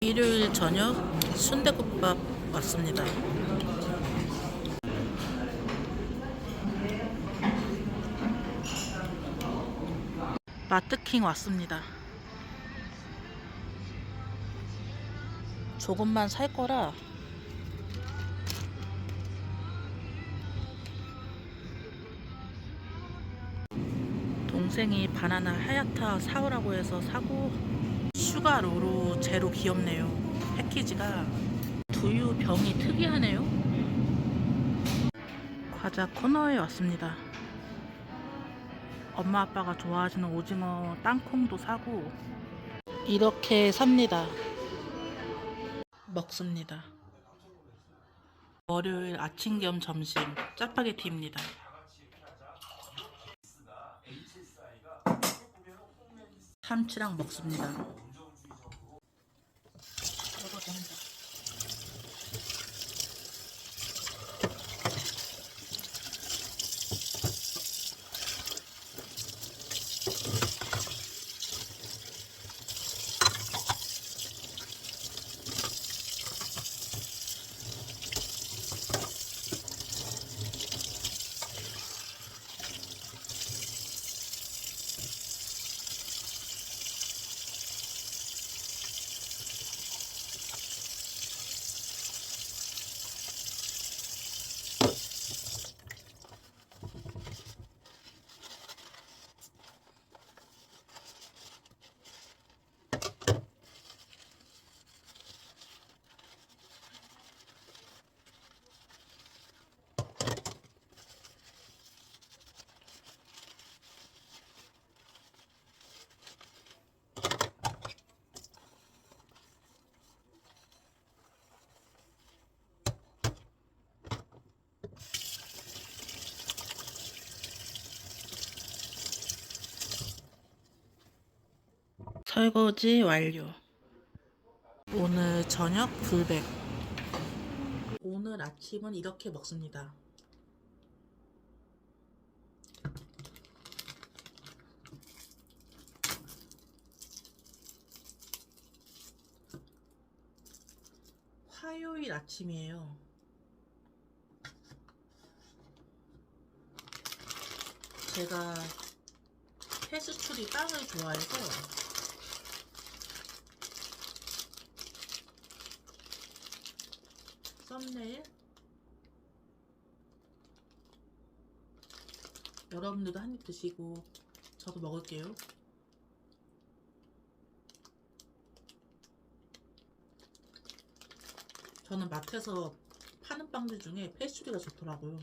일요일 저녁 순댓국밥 왔습니다. 마트킹 왔습니다. 조금만 살 거라 동생이 바나나 하얗타 사오라고 해서 사고, 슈가 로로 제로 귀엽네요. 패키지가 두유 병이 특이하네요. 과자 코너에 왔습니다. 엄마 아빠가 좋아하시는 오징어 땅콩도 사고 이렇게 삽니다. 먹습니다. 월요일 아침 겸 점심 짜파게티입니다. 참치랑 먹습니다. 먹어도 한다. 설거지 완료. 오늘 저녁 불백. 오늘 아침은 이렇게 먹습니다. 화요일 아침이에요. 제가 페스츄리 빵을 좋아해서 썸네일 여러분들도 한 입 드시고 저도 먹을게요. 저는 마트에서 파는 빵들 중에 페스츄리가 좋더라고요.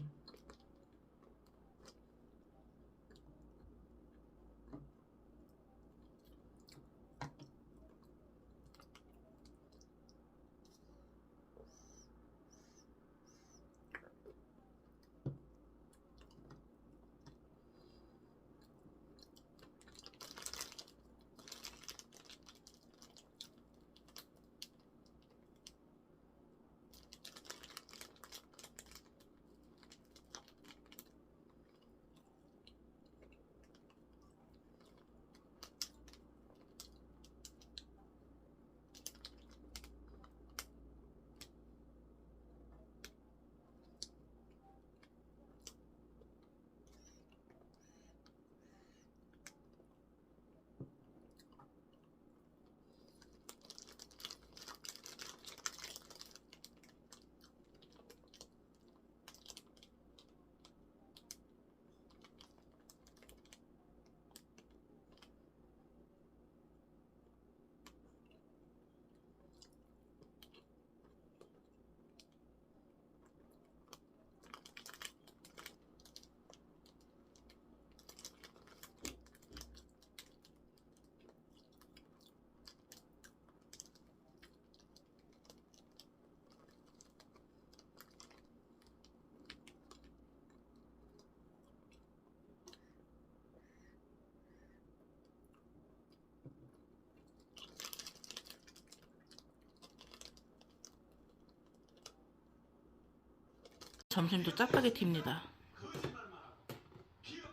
점심도 짜파게티입니다.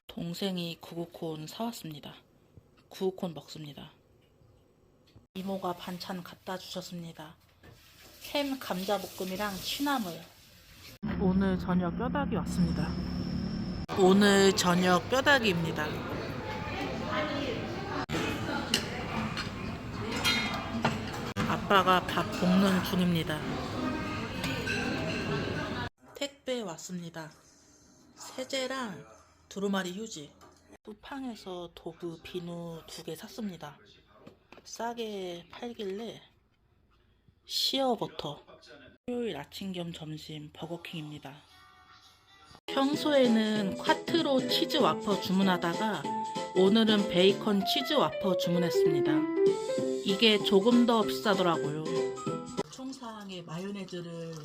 동생이 구구콘 사왔습니다. 구구콘 먹습니다. 이모가 반찬 갖다 주셨습니다. 햄 감자볶음이랑 취나물. 오늘 저녁 뼈다귀 왔습니다. 오늘 저녁 뼈다귀입니다. 아빠가 밥 볶는 중입니다. 택배 왔습니다. 세제랑 두루마리 휴지. 쿠팡에서 도구 비누 2개 샀습니다. 싸게 팔길래 시어버터. 토요일 아침 겸 점심 버거킹입니다. 평소에는 콰트로 치즈 와퍼 주문하다가 오늘은 베이컨 치즈 와퍼 주문했습니다. 이게 조금 더 비싸더라고요. 총상에 마요네즈를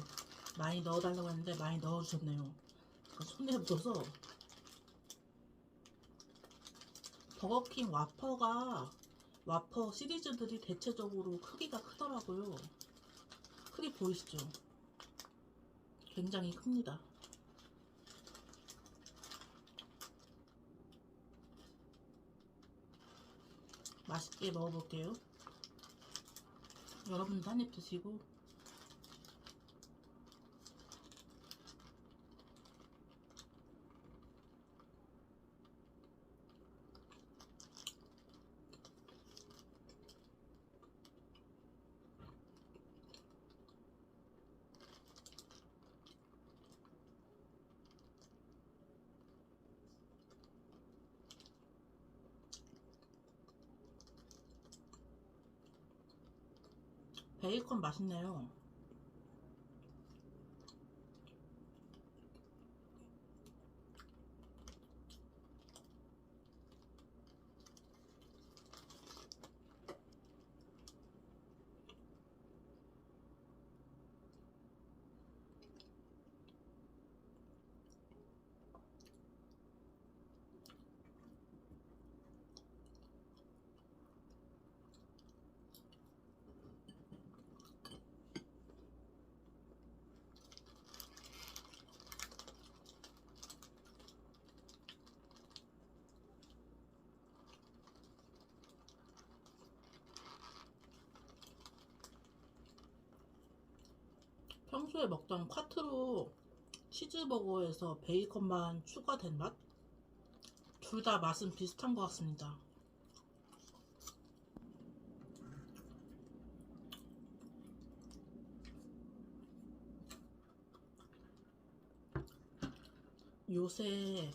많이 넣어달라고 했는데 많이 넣어주셨네요. 손에 묻어서. 버거킹 와퍼 시리즈들이 대체적으로 크기가 크더라고요. 크기 보이시죠? 굉장히 큽니다. 맛있게 먹어볼게요. 여러분도 한입 드시고. 베이컨 맛있네요. 평소에 먹던 콰트로 치즈버거에서 베이컨만 추가된 맛? 둘 다 맛은 비슷한 것 같습니다. 요새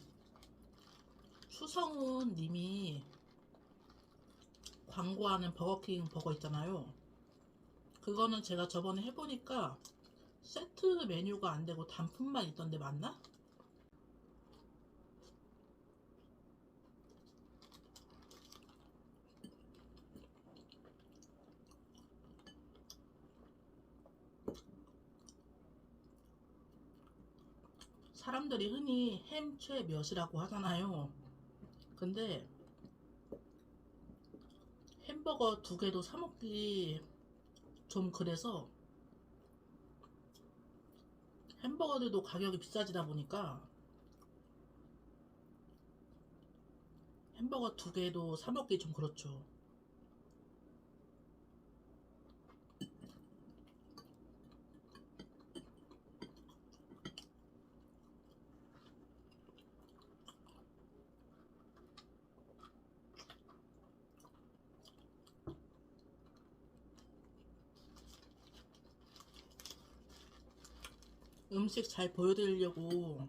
추성훈 님이 광고하는 버거킹 버거 있잖아요. 그거는 제가 저번에 해보니까 세트 메뉴가 안 되고 단품만 있던데 맞나? 사람들이 흔히 햄 최몇이라고 하잖아요. 근데 햄버거 2개도 사 먹기 좀 그래서 햄버거들도 가격이 비싸지다 보니까 햄버거 2개도 사 먹기 좀 그렇죠. 음식 잘 보여드리려고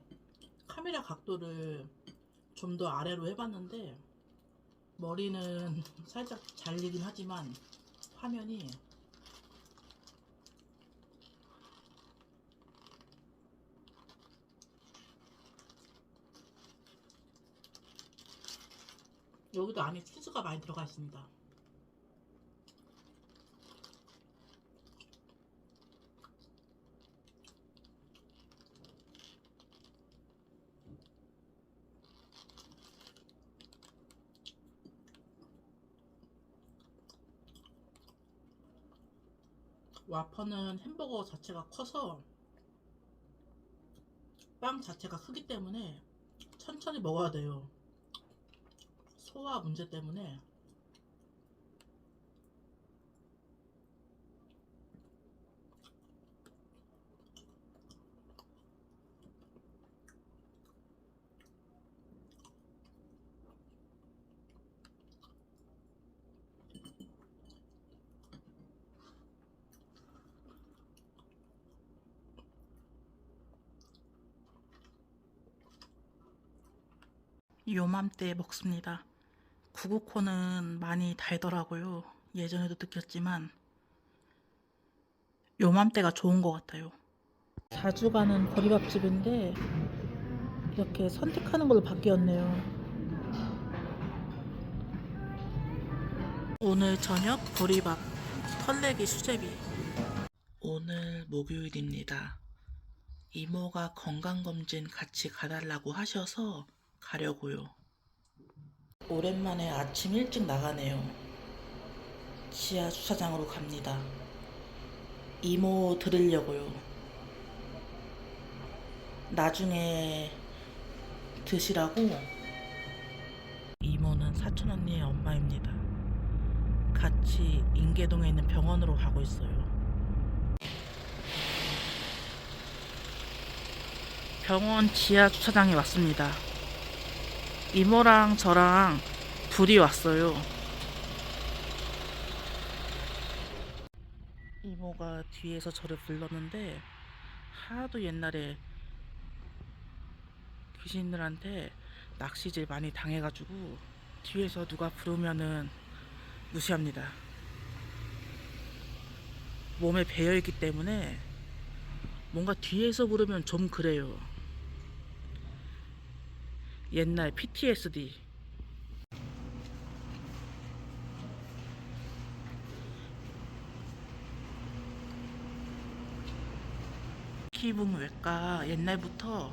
카메라 각도를 좀 더 아래로 해봤는데 머리는 살짝 잘리긴 하지만 화면이 여기도 안에 치즈가 많이 들어가 있습니다. 와퍼는 햄버거 자체가 커서 빵 자체가 크기 때문에 천천히 먹어야 돼요. 소화 문제 때문에. 요맘때 먹습니다. 구구콘은 많이 달더라고요. 예전에도 느꼈지만 요맘때가 좋은 것 같아요. 자주 가는 보리밥집인데 이렇게 선택하는 걸로 바뀌었네요. 오늘 저녁 보리밥, 털레기 수제비. 오늘 목요일입니다. 이모가 건강검진 같이 가달라고 하셔서 가려고요. 오랜만에 아침 일찍 나가네요. 지하 주차장으로 갑니다. 이모 들으려고요. 나중에 드시라고. 이모는 사촌 언니의 엄마입니다. 같이 인계동에 있는 병원으로 가고 있어요. 병원 지하 주차장에 왔습니다. 이모랑 저랑 둘이 왔어요. 이모가 뒤에서 저를 불렀는데 하도 옛날에 귀신들한테 낚시질 많이 당해가지고 뒤에서 누가 부르면은 무시합니다. 몸에 배어있기 때문에 뭔가 뒤에서 부르면 좀 그래요. 옛날 PTSD. 피부외과 옛날부터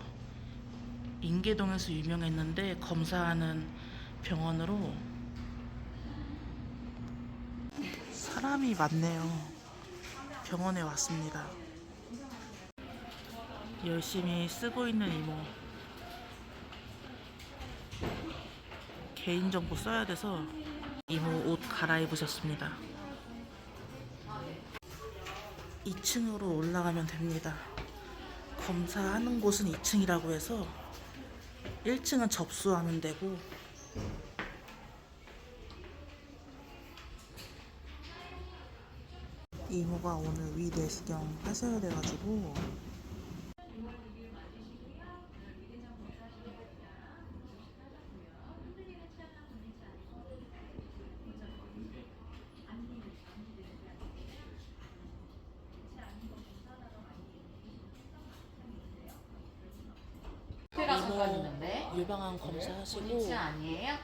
인계동에서 유명했는데 검사하는 병원으로 사람이 많네요. 병원에 왔습니다. 열심히 쓰고 있는 이모. 개인정보 써야 돼서 이모 옷 갈아입으셨습니다. 2층으로 올라가면 됩니다. 검사하는 곳은 2층이라고 해서 1층은 접수하면 되고, 이모가 오늘 위 내시경 하셔야 돼가지고 이모 유방암 검사하시고 본인치 아니에요?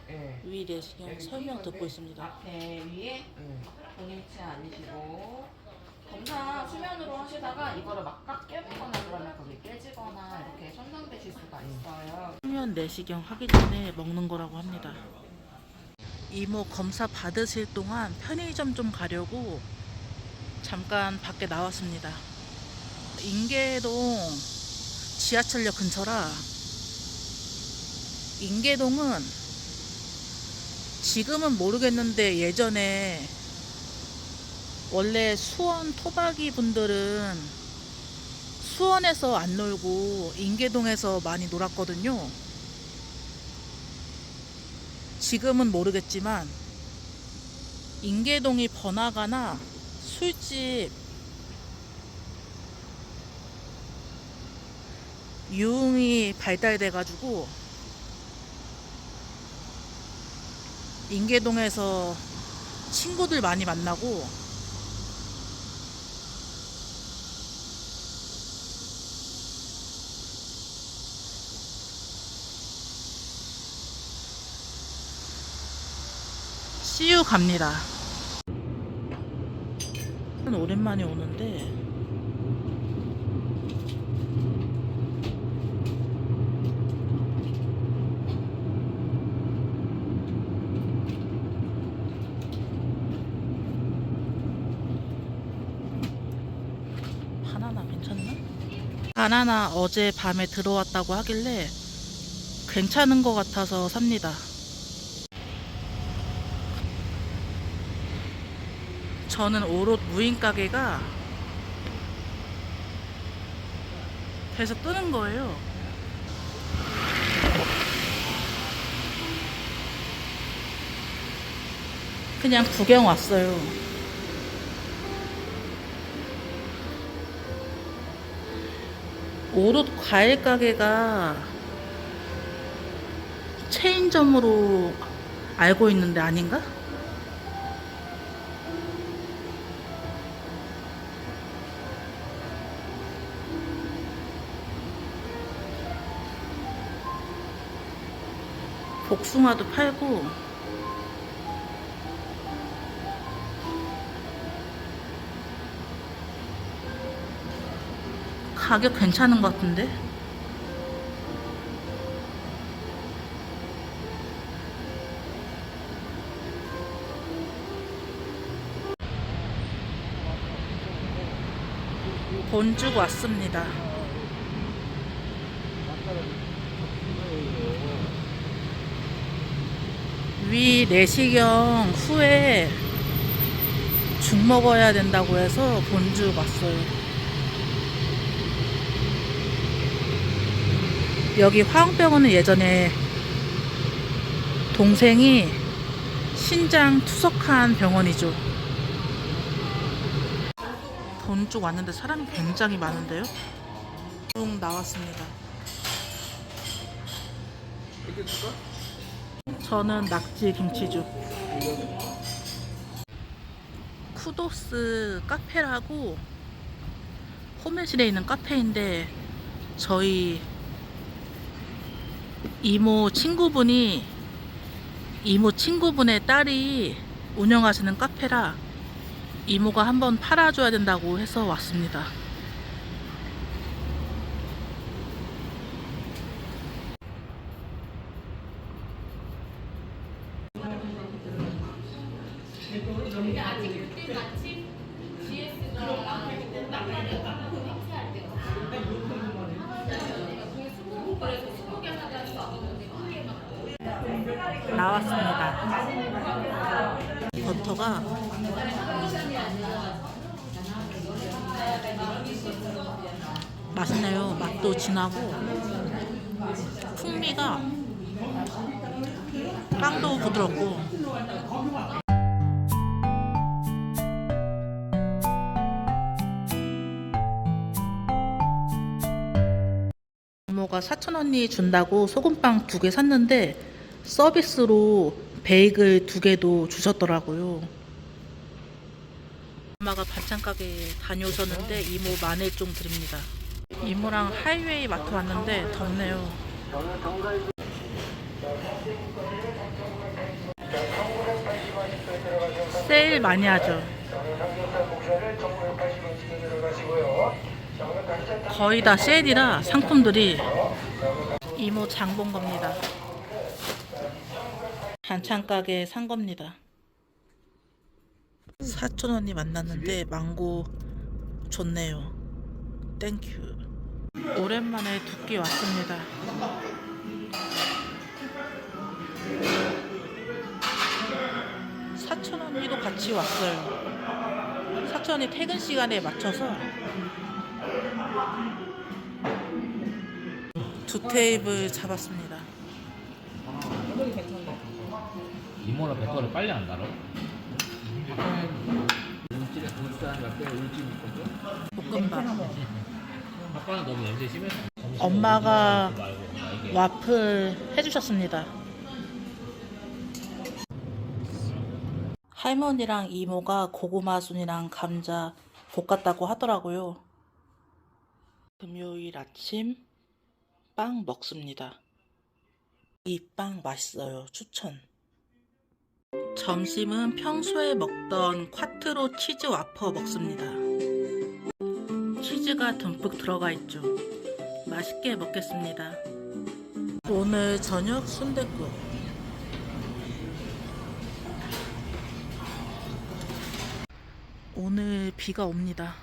위 내시경 설명 듣고 있습니다. 앞에 위에 본인치 아니시고 검사 수면으로 하시다가 이거를 막각 깨보거나 그러면 거기 깨지거나 이렇게 손상되실 수가 있어요. 수면 내시경 하기 전에 먹는 거라고 합니다. 이모 검사 받으실 동안 편의점 좀 가려고 잠깐 밖에 나왔습니다. 인계동 지하철역 근처라. 인계동은 지금은 모르겠는데 예전에 원래 수원 토박이 분들은 수원에서 안 놀고 인계동에서 많이 놀았거든요. 지금은 모르겠지만 인계동이 번화가나 술집 유흥이 발달돼가지고 인계동에서 친구들 많이 만나고 CU 갑니다. 오랜만에 오는데 바나나 괜찮나? 바나나 어제 밤에 들어왔다고 하길래 괜찮은 것 같아서 삽니다. 저는 오롯 무인 가게가 계속 뜨는 거예요. 그냥 구경 왔어요. 오롯 과일 가게가 체인 체인점으로 알고 있는데 아닌가? 복숭아도 팔고 가격 괜찮은 것 같은데? 돈 주고 왔습니다. 위 내시경 후에 죽 먹어야 된다고 해서 돈 주고 왔어요. 여기 화흥병원은 예전에 동생이 신장 투석한 병원이죠. 돈 주고 왔는데 사람이 굉장히 많은데요? 쭉 나왔습니다. 저는 낙지 김치죽. 쿠도스 카페라고 호메실에 있는 카페인데 저희 이모 친구분의 딸이 운영하시는 카페라 이모가 한번 팔아줘야 된다고 해서 왔습니다. 나왔습니다. 버터가 맛있네요. 맛도 진하고 풍미가 빵도 부드럽고. 이모가 4,000원이 준다고 소금빵 2개 샀는데 서비스로 베이글 2개도 주셨더라고요. 엄마가 반찬 가게 다녀오셨는데 이모 마늘종 드립니다. 이모랑 하이웨이 마트 왔는데 덥네요. 세일 많이 하죠. 거의 다 세일이라 상품들이. 이모 장 본 겁니다. 반찬 가게 산 겁니다. 4,000원이 만났는데 망고 좋네요. 땡큐. 오랜만에 두끼 왔습니다. 사촌언니도 같이 왔어요. 사촌언니 퇴근 시간에 맞춰서 2테이블 잡았습니다. 이모랑 배터를 빨리 안 달아? 볶음밥. 아빠는 너무 냄새 심해서. 엄마가 와플 해주셨습니다. 할머니랑 이모가 고구마순이랑 감자 볶았다고 하더라고요. 금요일 아침 빵 먹습니다. 이 빵 맛있어요. 추천. 점심은 평소에 먹던 콰트로 치즈 와퍼 먹습니다. 치즈가 듬뿍 들어가 있죠. 맛있게 먹겠습니다. 오늘 저녁 순댓국. 오늘 비가 옵니다.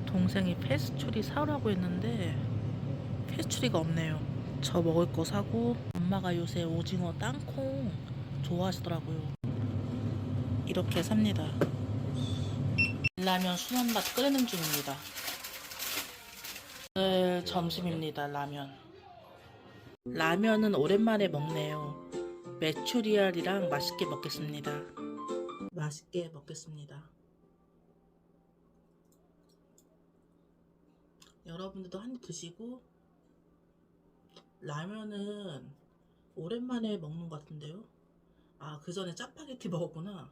동생이 페스츄리 사오라고 했는데 페스츄리가 없네요. 저 먹을 거 사고, 엄마가 요새 오징어 땅콩 좋아하시더라고요. 이렇게 삽니다. 라면 순한맛 끓이는 중입니다. 오늘 점심입니다. 라면. 라면은 오랜만에 먹네요. 메추리알이랑 맛있게 먹겠습니다. 맛있게 먹겠습니다. 여러분들도 한 입 드시고. 라면은 오랜만에 먹는 것 같은데요. 아, 그 전에 짜파게티 먹었구나.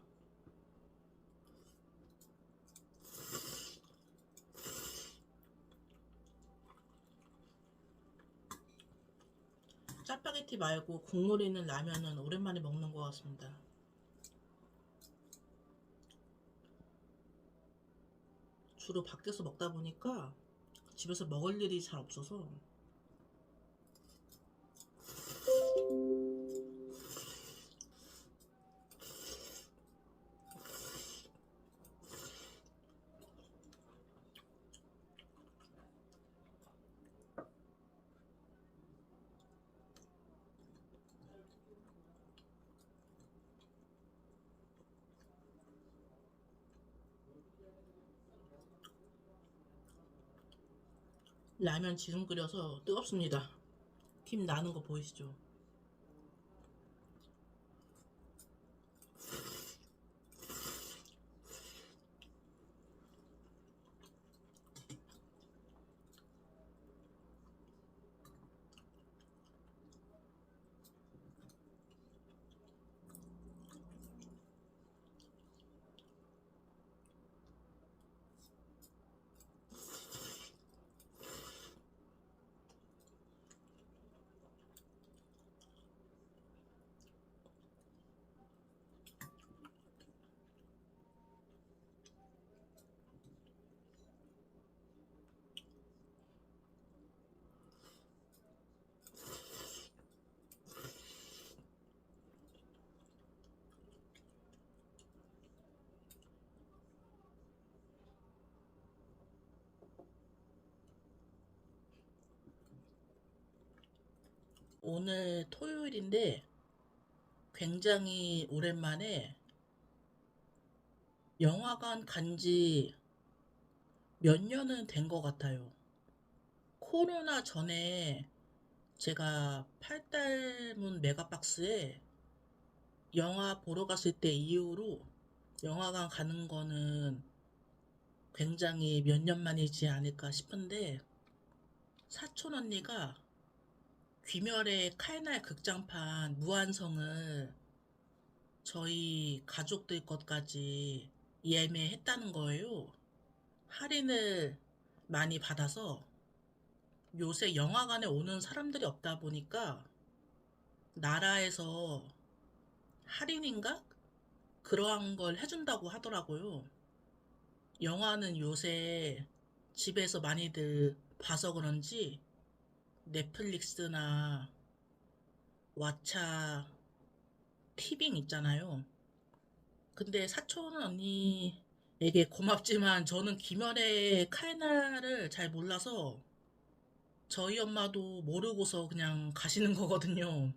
짜파게티 말고 국물 있는 라면은 오랜만에 먹는 것 같습니다. 주로 밖에서 먹다 보니까 집에서 먹을 일이 잘 없어서. 라면 지금 끓여서 뜨겁습니다. 김 나는 거 보이시죠? 오늘 토요일인데 굉장히 오랜만에 영화관 간지 몇 년은 된 것 같아요. 코로나 전에 제가 8달문 메가박스에 영화 보러 갔을 때 이후로 영화관 가는 거는 굉장히 몇 년 만이지 않을까 싶은데, 사촌 언니가 귀멸의 칼날 극장판 무한성을 저희 가족들 것까지 예매했다는 거예요. 할인을 많이 받아서. 요새 영화관에 오는 사람들이 없다 보니까 나라에서 할인인가? 그러한 걸 해준다고 하더라고요. 영화는 요새 집에서 많이들 봐서 그런지 넷플릭스나 왓챠, 티빙 있잖아요. 근데 사촌 언니에게 고맙지만 저는 김열의 칼날을 잘 몰라서 저희 엄마도 모르고서 그냥 가시는 거거든요.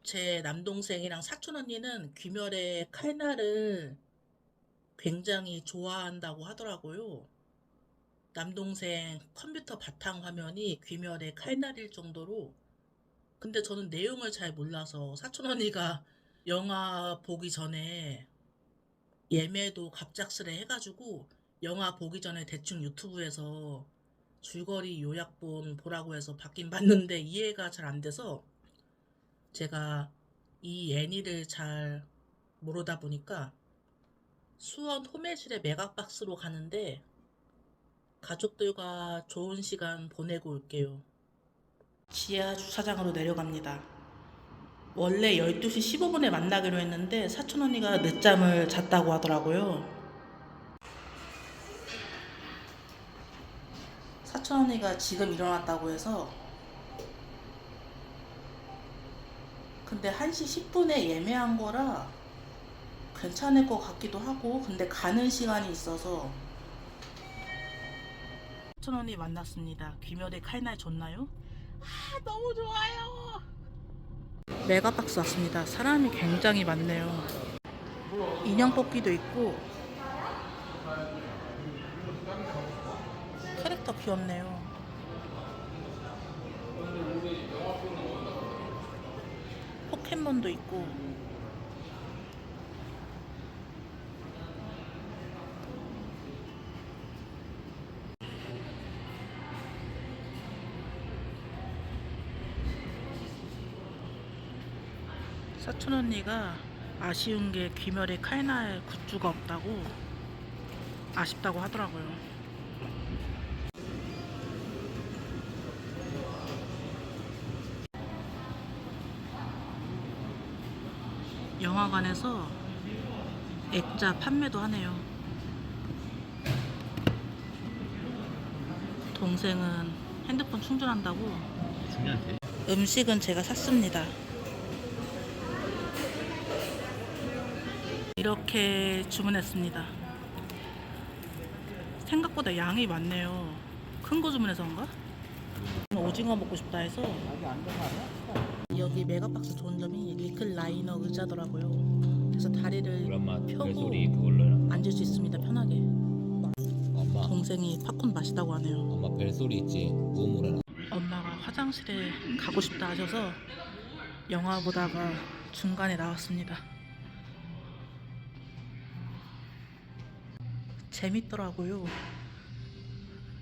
제 남동생이랑 사촌 언니는 귀멸의 칼날을 굉장히 좋아한다고 하더라고요. 남동생 컴퓨터 바탕화면이 귀멸의 칼날일 정도로. 근데 저는 내용을 잘 몰라서 사촌 언니가 영화 보기 전에 예매도 갑작스레 해가지고 영화 보기 전에 대충 유튜브에서 줄거리 요약본 보라고 해서 받긴 봤는데 이해가 잘 안 돼서 제가 이 애니를 잘 모르다 보니까 수원 호매실의 메가박스로 가는데 가족들과 좋은 시간 보내고 올게요. 지하 주차장으로 내려갑니다. 원래 12시 15분에 만나기로 했는데 사촌 언니가 늦잠을 잤다고 하더라고요. 사촌 언니가 지금 일어났다고 해서. 근데 1시 10분에 예매한 거라 괜찮을 것 같기도 하고, 근데 가는 시간이 있어서. 사촌 언니 만났습니다. 귀멸의 칼날 좋나요? 아, 너무 좋아요. 메가박스 왔습니다. 사람이 굉장히 많네요. 인형 뽑기도 있고 캐릭터 귀엽네요. 포켓몬도 있고. 사촌 언니가 아쉬운 게 귀멸의 칼날 굿즈가 없다고 아쉽다고 하더라고요. 영화관에서 액자 판매도 하네요. 동생은 핸드폰 충전한다고. 중요한데. 음식은 제가 샀습니다. 이렇게 주문했습니다. 생각보다 양이 많네요. 큰 거 주문해서 그런가? 오징어 먹고 싶다 해서. 여기 메가박스 좋은 점이 리클 라이너 의자더라고요. 그래서 다리를 그런 맛 펴고 벨소리 그걸로 해라. 앉을 수 있습니다. 편하게. 엄마 동생이 팝콘 마시다고 하네요. 엄마 벨소리 있지? 무음으로 해라. 엄마가 화장실에 가고 싶다 하셔서 영화 보다가 중간에 나왔습니다. 재밌더라고요.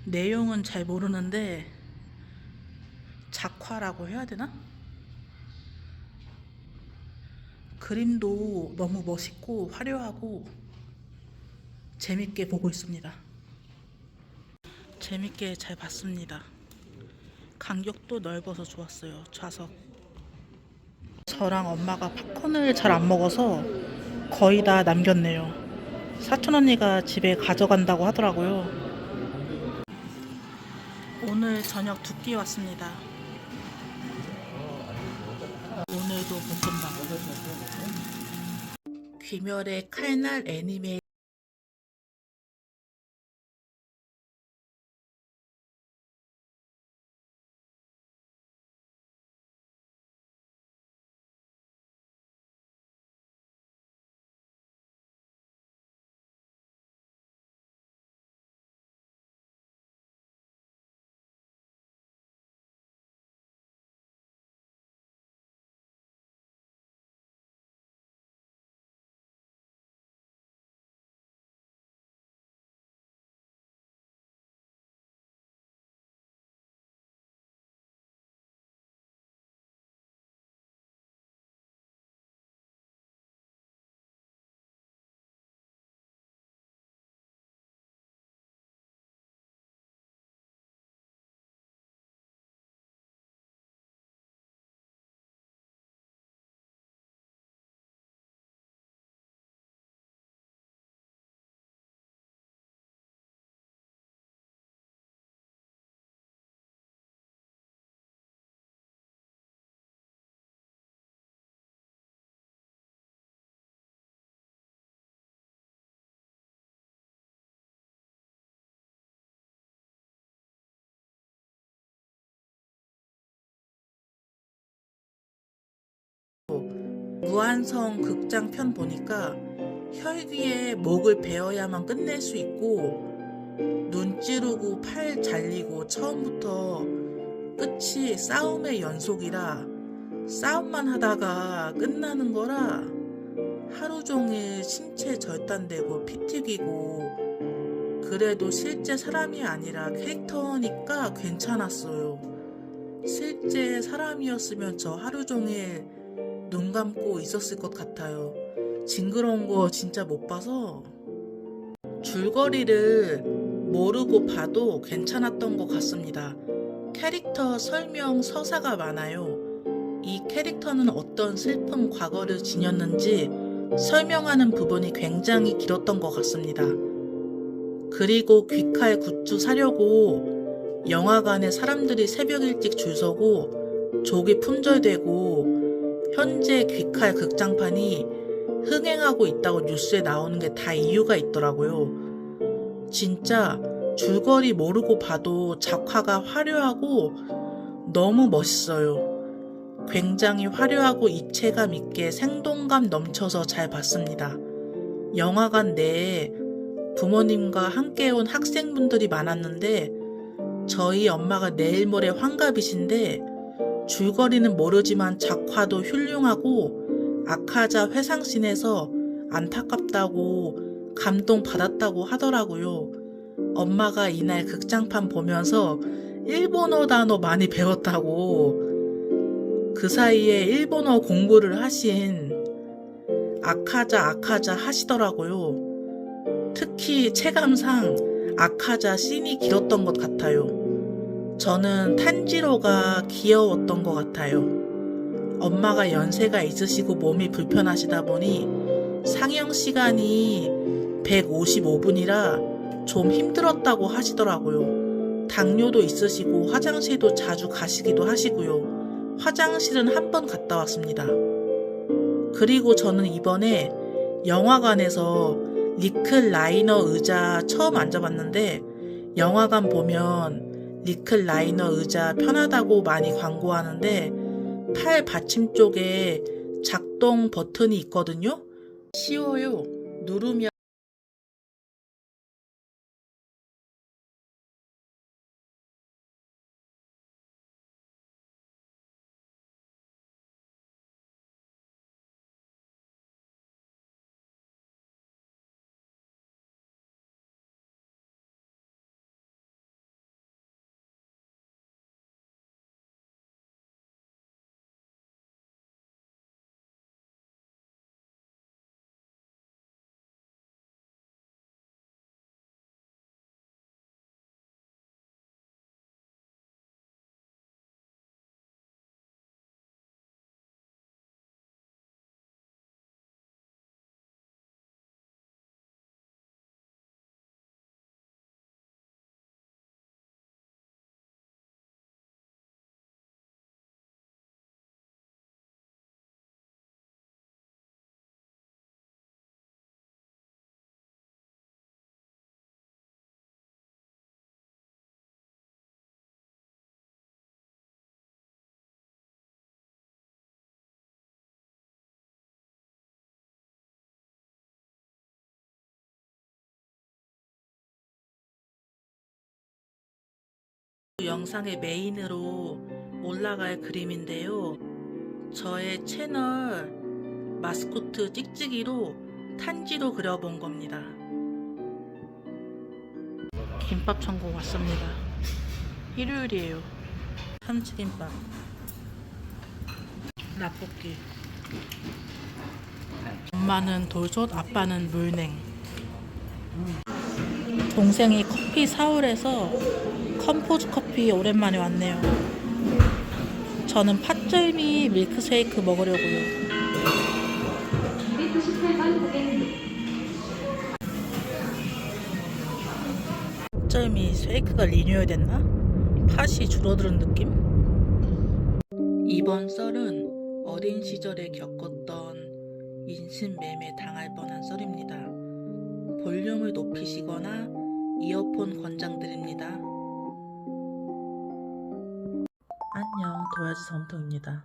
내용은 잘 모르는데 작화라고 해야 되나? 그림도 너무 멋있고 화려하고 재밌게 보고 있습니다. 재밌게 잘 봤습니다. 간격도 넓어서 좋았어요. 좌석. 저랑 엄마가 팝콘을 잘 안 먹어서 거의 다 남겼네요. 사촌 언니가 집에 가져간다고 하더라고요. 오늘 저녁 2끼 왔습니다. 오늘도 볶음밥. 귀멸의 칼날 애니메 무한성 극장편 보니까 혈기에 목을 베어야만 끝낼 수 있고 눈 찌르고 팔 잘리고 처음부터 끝이 싸움의 연속이라 싸움만 하다가 끝나는 거라 하루 종일 신체 절단되고 피 튀기고 그래도 실제 사람이 아니라 캐릭터니까 괜찮았어요. 실제 사람이었으면 저 하루 종일 눈 감고 있었을 것 같아요. 징그러운 거 진짜 못 봐서 줄거리를 모르고 봐도 괜찮았던 것 같습니다. 캐릭터 설명 서사가 많아요. 이 캐릭터는 어떤 슬픈 과거를 지녔는지 설명하는 부분이 굉장히 길었던 것 같습니다. 그리고 귀칼 굿즈 사려고 영화관에 사람들이 새벽 일찍 줄 서고 족이 품절되고 현재 귀칼 극장판이 흥행하고 있다고 뉴스에 나오는 게 다 이유가 있더라고요. 진짜 줄거리 모르고 봐도 작화가 화려하고 너무 멋있어요. 굉장히 화려하고 입체감 있게 생동감 넘쳐서 잘 봤습니다. 영화관 내에 부모님과 함께 온 학생분들이 많았는데 저희 엄마가 내일 모레 환갑이신데 줄거리는 모르지만 작화도 훌륭하고 아카자 회상씬에서 안타깝다고 감동받았다고 하더라고요. 엄마가 이날 극장판 보면서 일본어 단어 많이 배웠다고 그 사이에 일본어 공부를 하신 아카자 하시더라고요. 특히 체감상 아카자 씬이 길었던 것 같아요. 저는 탄지로가 귀여웠던 것 같아요. 엄마가 연세가 있으시고 몸이 불편하시다 보니 상영 시간이 155분이라 좀 힘들었다고 하시더라고요. 당뇨도 있으시고 화장실도 자주 가시기도 하시고요. 화장실은 한 번 갔다 왔습니다. 그리고 저는 이번에 영화관에서 리클라이너 의자 처음 앉아봤는데 영화관 보면 리클라이너 의자 편하다고 많이 광고하는데 팔 받침 쪽에 작동 버튼이 있거든요. 쉬워요. 누르면 영상의 메인으로 올라갈 그림인데요. 저의 채널 마스코트 찍찍이로 탄지로 그려본 겁니다. 김밥 천국 왔습니다. 일요일이에요. 참치김밥, 라볶이. 엄마는 돌솥, 아빠는 물냉. 동생이 커피 사오래서 컴포즈 커피 오랜만에 왔네요. 저는 팥절미 밀크쉐이크 먹으려고요. 298번 고객님. 팥절미 쉐이크가 리뉴얼 됐나? 팥이 줄어드는 느낌? 이번 썰은 어린 시절에 겪었던 인신매매 당할 뻔한 썰입니다. 볼륨을 높이시거나 이어폰 권장드립니다. 안녕, 도라지 섬통입니다.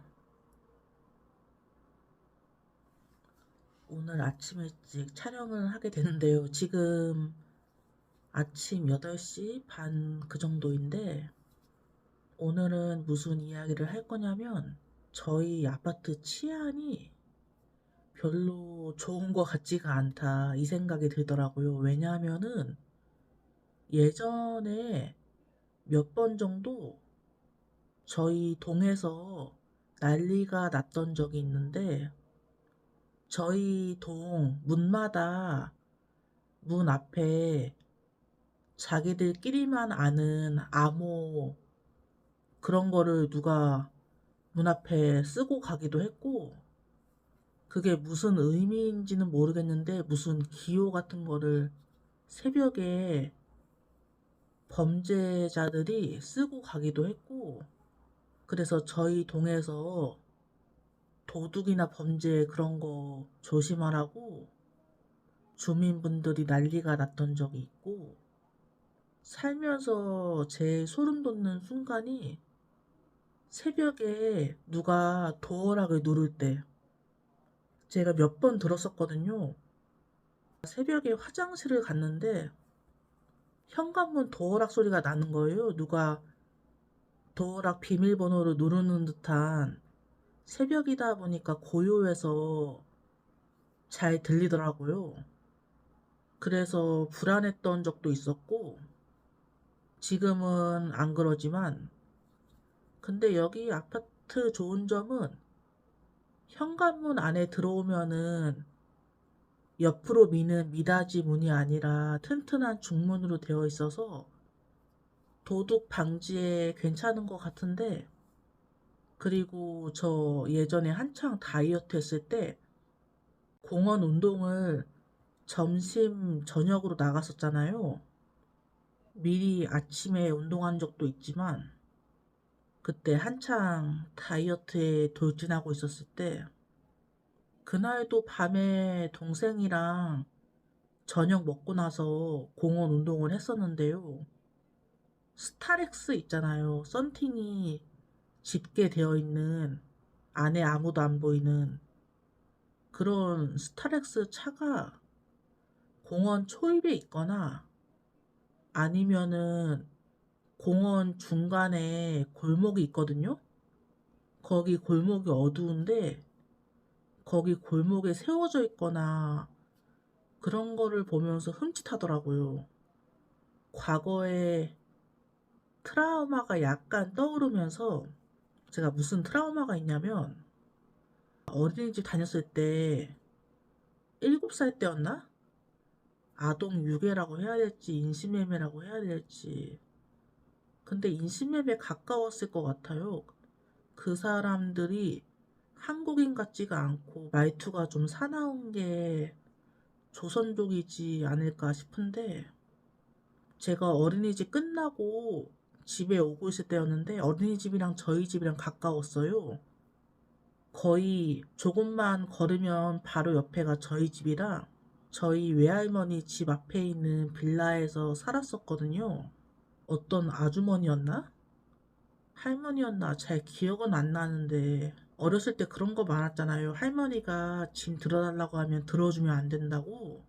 오늘 아침 일찍 촬영을 하게 되는데요. 지금 아침 8시 반 그 정도인데 오늘은 무슨 이야기를 할 거냐면 저희 아파트 치안이 별로 좋은 것 같지가 않다 이 생각이 들더라고요. 왜냐하면은 예전에 몇 번 정도 저희 동에서 난리가 났던 적이 있는데 저희 동 문마다 문 앞에 자기들끼리만 아는 암호 그런 거를 누가 문 앞에 쓰고 가기도 했고 그게 무슨 의미인지는 모르겠는데 무슨 기호 같은 거를 새벽에 범죄자들이 쓰고 가기도 했고 그래서 저희 동에서 도둑이나 범죄 그런 거 조심하라고 주민분들이 난리가 났던 적이 있고 살면서 제일 소름 돋는 순간이 새벽에 누가 도어락을 누를 때 제가 몇 번 들었었거든요. 새벽에 화장실을 갔는데 현관문 도어락 소리가 나는 거예요. 누가 도어락 비밀번호를 누르는 듯한 새벽이다 보니까 고요해서 잘 들리더라고요. 그래서 불안했던 적도 있었고, 지금은 안 그러지만, 근데 여기 아파트 좋은 점은 현관문 안에 들어오면은 옆으로 미는 미닫이 문이 아니라 튼튼한 중문으로 되어 있어서 도둑 방지에 괜찮은 것 같은데, 그리고 저 예전에 한창 다이어트 했을 때 공원 운동을 점심, 저녁으로 나갔었잖아요. 미리 아침에 운동한 적도 있지만, 그때 한창 다이어트에 돌진하고 있었을 때, 그날도 밤에 동생이랑 저녁 먹고 나서 공원 운동을 했었는데요. 스타렉스 있잖아요. 썬팅이 짙게 되어 있는, 안에 아무도 안 보이는 그런 스타렉스 차가 공원 초입에 있거나 아니면은 공원 중간에 골목이 있거든요. 거기 골목이 어두운데 거기 골목에 세워져 있거나 그런 거를 보면서 흠칫하더라고요. 과거에 트라우마가 약간 떠오르면서, 제가 무슨 트라우마가 있냐면 어린이집 다녔을 때 7살 때였나? 아동 유괴라고 해야 될지 인신매매라고 해야 될지, 근데 인신매매 가까웠을 것 같아요. 그 사람들이 한국인 같지가 않고 말투가 좀 사나운 게 조선족이지 않을까 싶은데, 제가 어린이집 끝나고 집에 오고 있을 때였는데 어린이집이랑 저희 집이랑 가까웠어요. 거의 조금만 걸으면 바로 옆에가 저희 집이라 저희 외할머니 집 앞에 있는 빌라에서 살았었거든요. 어떤 아주머니였나? 할머니였나? 잘 기억은 안 나는데, 어렸을 때 그런 거 많았잖아요. 할머니가 짐 들어달라고 하면 들어주면 안 된다고.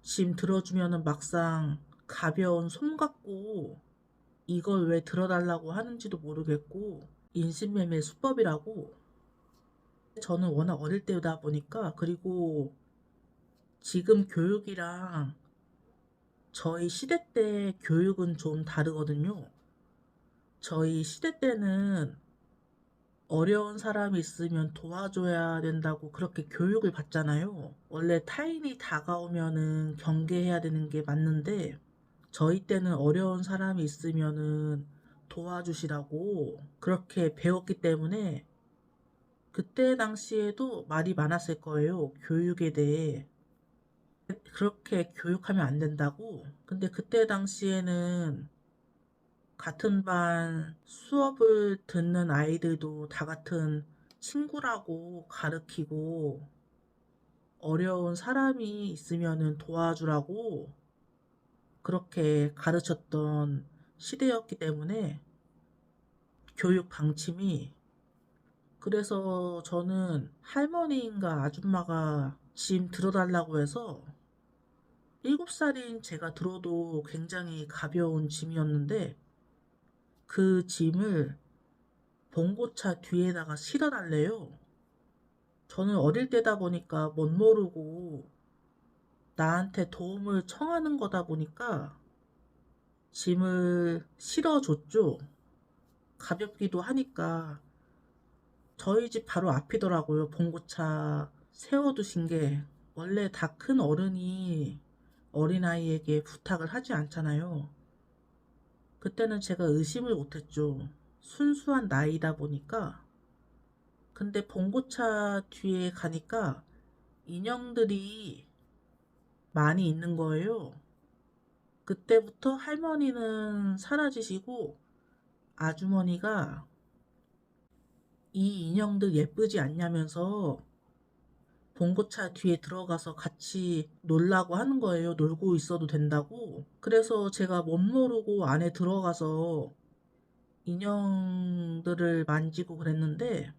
짐 들어주면은 막상 가벼운 솜 같고 이걸 왜 들어달라고 하는지도 모르겠고 인신매매 수법이라고. 저는 워낙 어릴 때다 보니까, 그리고 지금 교육이랑 저희 시대 때 교육은 좀 다르거든요. 저희 시대 때는 어려운 사람이 있으면 도와줘야 된다고 그렇게 교육을 받잖아요. 원래 타인이 다가오면은 경계해야 되는 게 맞는데, 저희 때는 어려운 사람이 있으면은 도와주시라고 그렇게 배웠기 때문에 그때 당시에도 말이 많았을 거예요. 교육에 대해. 그렇게 교육하면 안 된다고. 근데 그때 당시에는 같은 반 수업을 듣는 아이들도 다 같은 친구라고 가르치고, 어려운 사람이 있으면은 도와주라고 그렇게 가르쳤던 시대였기 때문에 교육 방침이, 그래서 저는 할머니인가 아줌마가 짐 들어달라고 해서 7살인 제가 들어도 굉장히 가벼운 짐이었는데 그 짐을 봉고차 뒤에다가 실어달래요. 저는 어릴 때다 보니까 못 모르고 나한테 도움을 청하는 거다 보니까 짐을 실어줬죠. 가볍기도 하니까. 저희 집 바로 앞이더라고요. 봉고차 세워두신 게. 원래 다 큰 어른이 어린아이에게 부탁을 하지 않잖아요. 그때는 제가 의심을 못했죠. 순수한 나이다 보니까. 근데 봉고차 뒤에 가니까 인형들이 많이 있는 거예요. 그때부터 할머니는 사라지시고 아주머니가 이 인형들 예쁘지 않냐면서 봉고차 뒤에 들어가서 같이 놀라고 하는 거예요. 놀고 있어도 된다고. 그래서 제가 못 모르고 안에 들어가서 인형들을 만지고 그랬는데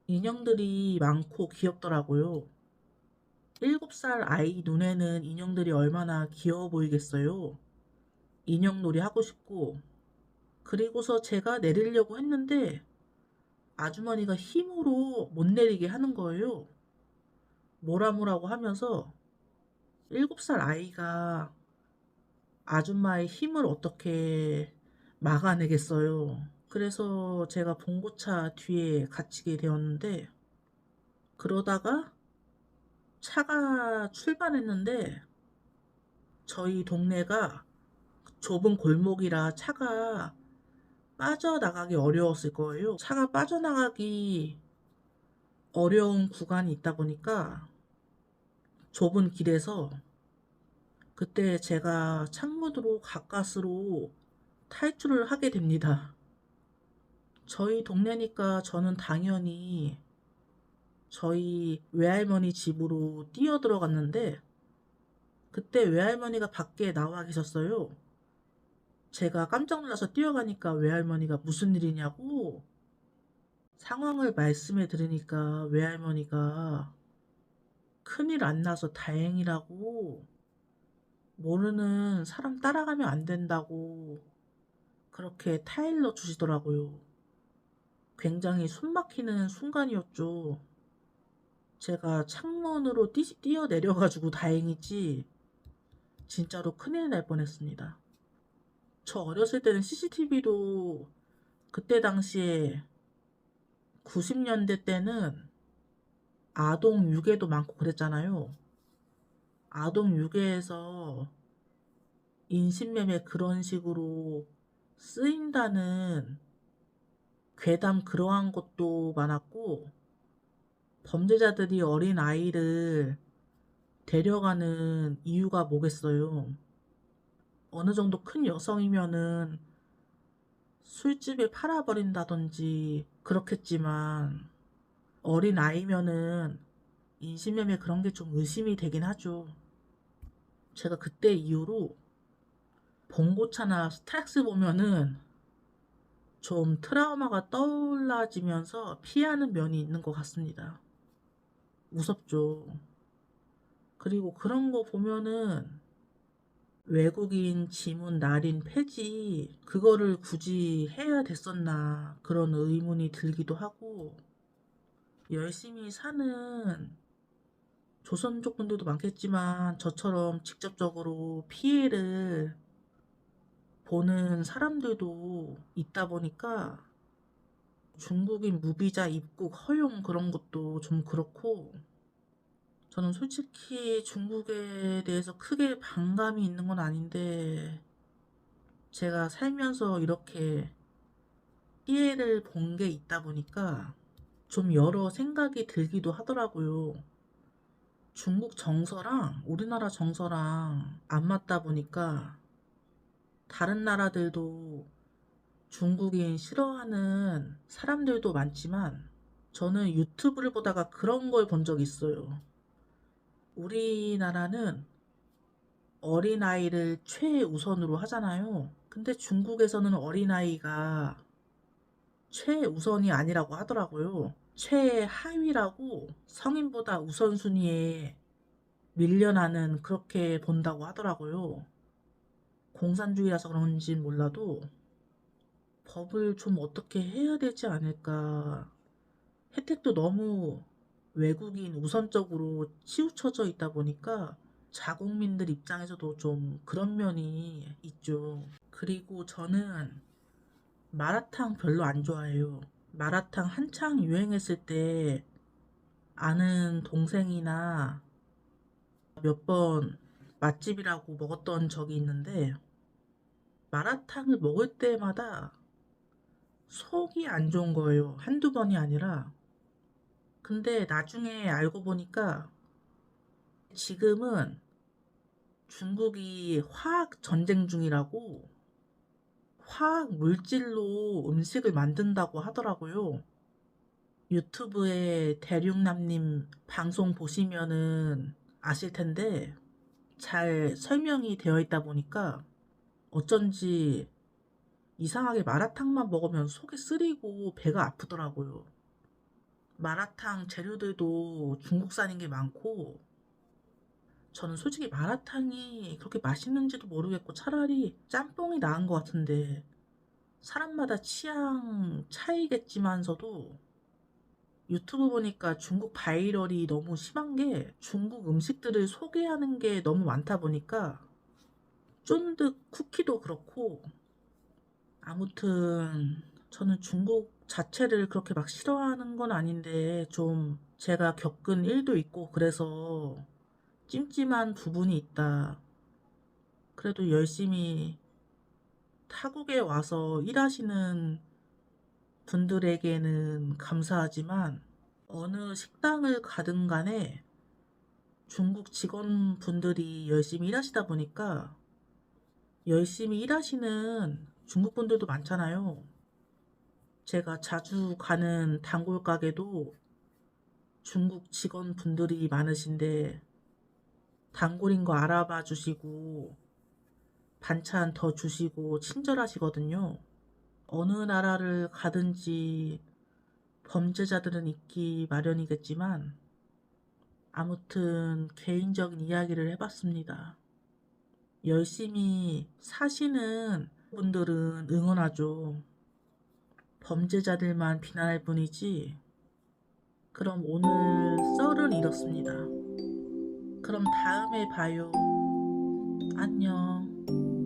인형들이 많고 귀엽더라고요. 7살 아이 눈에는 인형들이 얼마나 귀여워 보이겠어요. 인형놀이 하고 싶고, 그리고서 제가 내리려고 했는데 아주머니가 힘으로 못 내리게 하는 거예요. 뭐라고 하면서 7살 아이가 아줌마의 힘을 어떻게 막아내겠어요. 그래서 제가 봉고차 뒤에 갇히게 되었는데, 그러다가 차가 출발했는데 저희 동네가 좁은 골목이라 차가 빠져나가기 어려웠을 거예요. 차가 빠져나가기 어려운 구간이 있다 보니까 좁은 길에서 그때 제가 창문으로 가까스로 탈출을 하게 됩니다. 저희 동네니까 저는 당연히 저희 외할머니 집으로 뛰어 들어갔는데 그때 외할머니가 밖에 나와 계셨어요. 제가 깜짝 놀라서 뛰어가니까 외할머니가 무슨 일이냐고 상황을 말씀해 드리니까 외할머니가 큰일 안 나서 다행이라고, 모르는 사람 따라가면 안 된다고 그렇게 타일러 주시더라고요. 굉장히 숨 막히는 순간이었죠. 제가 창문으로 뛰어 내려가지고 다행이지 진짜로 큰일 날 뻔했습니다. 저 어렸을 때는 CCTV도 그때 당시에 90년대 때는 아동 유괴도 많고 그랬잖아요. 아동 유괴에서 인신매매 그런 식으로 쓰인다는 괴담 그러한 것도 많았고, 범죄자들이 어린 아이를 데려가는 이유가 뭐겠어요. 어느 정도 큰 여성이면은 술집에 팔아버린다든지 그렇겠지만 어린 아이면은 인신매매 그런 게 좀 의심이 되긴 하죠. 제가 그때 이후로 봉고차나 스타렉스 보면은 좀 트라우마가 떠올라지면서 피하는 면이 있는 것 같습니다. 무섭죠. 그리고 그런 거 보면은 외국인 지문 날인 폐지 그거를 굳이 해야 됐었나 그런 의문이 들기도 하고, 열심히 사는 조선족 분들도 많겠지만 저처럼 직접적으로 피해를 보는 사람들도 있다 보니까 중국인 무비자 입국 허용 그런 것도 좀 그렇고, 저는 솔직히 중국에 대해서 크게 반감이 있는 건 아닌데 제가 살면서 이렇게 피해를 본 게 있다 보니까 좀 여러 생각이 들기도 하더라고요. 중국 정서랑 우리나라 정서랑 안 맞다 보니까 다른 나라들도 중국인 싫어하는 사람들도 많지만 저는 유튜브를 보다가 그런 걸 본 적이 있어요. 우리나라는 어린아이를 최우선으로 하잖아요. 근데 중국에서는 어린아이가 최우선이 아니라고 하더라고요. 최하위라고, 성인보다 우선순위에 밀려나는 그렇게 본다고 하더라고요. 공산주의라서 그런지 몰라도 법을 좀 어떻게 해야 되지 않을까. 혜택도 너무 외국인 우선적으로 치우쳐져 있다 보니까 자국민들 입장에서도 좀 그런 면이 있죠. 그리고 저는 마라탕 별로 안 좋아해요. 마라탕 한창 유행했을 때 아는 동생이나 몇 번 맛집이라고 먹었던 적이 있는데, 마라탕을 먹을 때마다 속이 안 좋은 거예요. 한두 번이 아니라. 근데 나중에 알고 보니까 지금은 중국이 화학 전쟁 중이라고 화학 물질로 음식을 만든다고 하더라고요. 유튜브에 대륙남님 방송 보시면은 아실 텐데 잘 설명이 되어 있다 보니까 어쩐지 이상하게 마라탕만 먹으면 속이 쓰리고 배가 아프더라고요. 마라탕 재료들도 중국산인 게 많고, 저는 솔직히 마라탕이 그렇게 맛있는지도 모르겠고 차라리 짬뽕이 나은 것 같은데 사람마다 취향 차이겠지만서도 유튜브 보니까 중국 바이럴이 너무 심한 게 중국 음식들을 소개하는 게 너무 많다 보니까 쫀득 쿠키도 그렇고 아무튼 저는 중국 자체를 그렇게 막 싫어하는 건 아닌데 좀 제가 겪은 일도 있고 그래서 찜찜한 부분이 있다. 그래도 열심히 타국에 와서 일하시는 분들에게는 감사하지만 어느 식당을 가든 간에 중국 직원분들이 열심히 일하시다 보니까 열심히 일하시는 중국 분들도 많잖아요. 제가 자주 가는 단골 가게도 중국 직원분들이 많으신데 단골인 거 알아봐 주시고 반찬 더 주시고 친절하시거든요. 어느 나라를 가든지 범죄자들은 있기 마련이겠지만 아무튼 개인적인 이야기를 해봤습니다. 열심히 사시는 분들은 응원하죠. 범죄자들만 비난할 뿐이지. 그럼 오늘 썰은 이렇습니다. 그럼 다음에 봐요. 안녕.